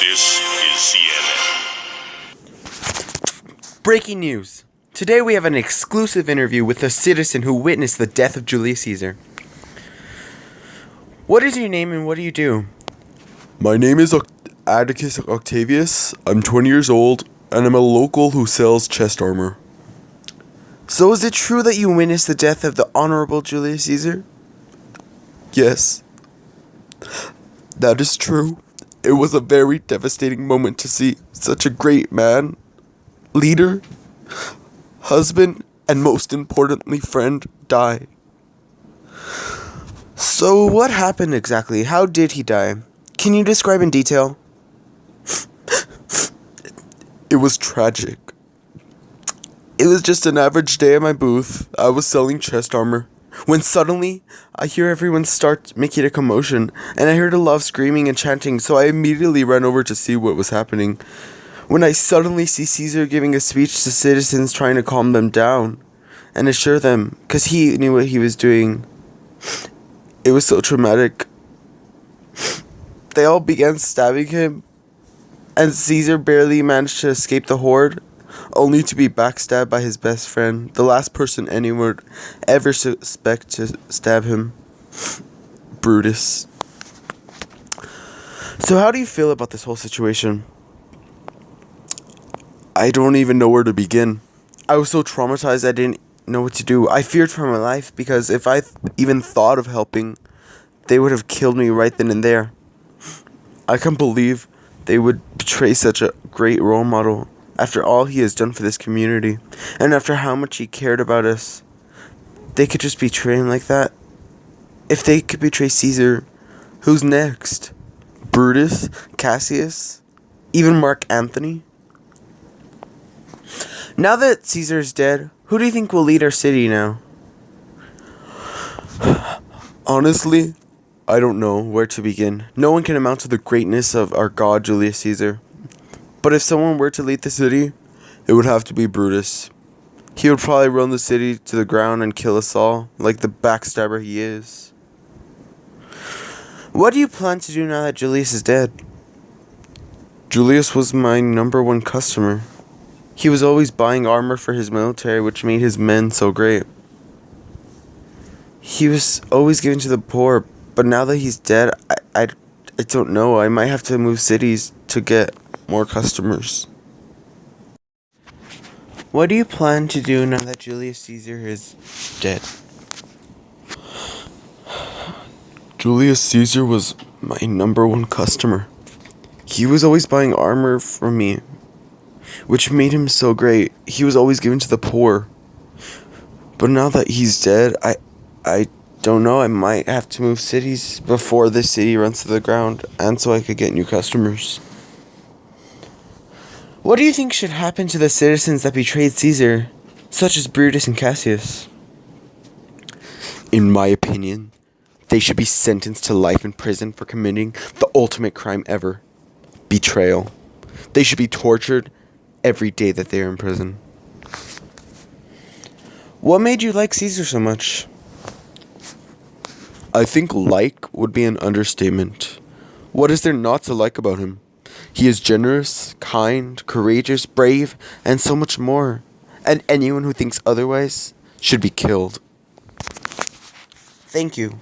This is CNN. Breaking news. Today we have an exclusive interview with a citizen who witnessed the death of Julius Caesar. What is your name and what do you do? My name is Atticus Octavius. I'm 20 years old, and I'm a local who sells chest armor. So is it true that you witnessed the death of the Honorable Julius Caesar? Yes, that is true. It was a very devastating moment to see such a great man, leader, husband, and most importantly, friend die. So what happened exactly? How did he die? Can you describe in detail? It was tragic. It was just an average day at my booth. I was selling chest armor, when suddenly I hear everyone start making a commotion, and I heard a lot of screaming and chanting, so I immediately ran over to see what was happening. When I suddenly see Caesar giving a speech to citizens trying to calm them down and assure them, because he knew what he was doing. It was so traumatic. They all began stabbing him, and Caesar barely managed to escape the horde, only to be backstabbed by his best friend, the last person anyone would ever suspect to stab him, Brutus. So how do you feel about this whole situation? I don't even know where to begin. I was so traumatized I didn't know what to do. I feared for my life because if I even thought of helping, they would have killed me right then and there. I can't believe They would betray such a great role model after all he has done for this community and after how much he cared about us. They could just betray him like that. If they could betray Caesar, who's next? Brutus? Cassius? Even Mark Antony? Now that Caesar is dead, who do you think will lead our city now? Honestly, I don't know. Where to begin? No one can amount to the greatness of our god Julius Caesar. But if someone were to lead the city, It would have to be Brutus. he would probably run the city to the ground and kill us all, like the backstabber he is. What do you plan to do now that Julius is dead? Julius was my number one customer. He was always buying armor for his military, which made his men so great. He was always giving to the poor, but now that he's dead, I don't know. I might have to move cities to get more customers. What do you plan to do now that Julius Caesar is dead? Julius Caesar was my number one customer. He was always buying armor from me, which made him so great. He was always giving to the poor. But now that he's dead, I don't know. I might have to move cities before this city runs to the ground, and so I could get new customers. What do you think should happen to the citizens that betrayed Caesar, such as Brutus and Cassius? In my opinion, they should be sentenced to life in prison for committing the ultimate crime ever, betrayal. They should be tortured every day that they are in prison. What made you like Caesar so much? I think like would be an understatement. What is there not to like about him? He is generous, kind, courageous, brave, and so much more. And anyone who thinks otherwise should be killed. Thank you.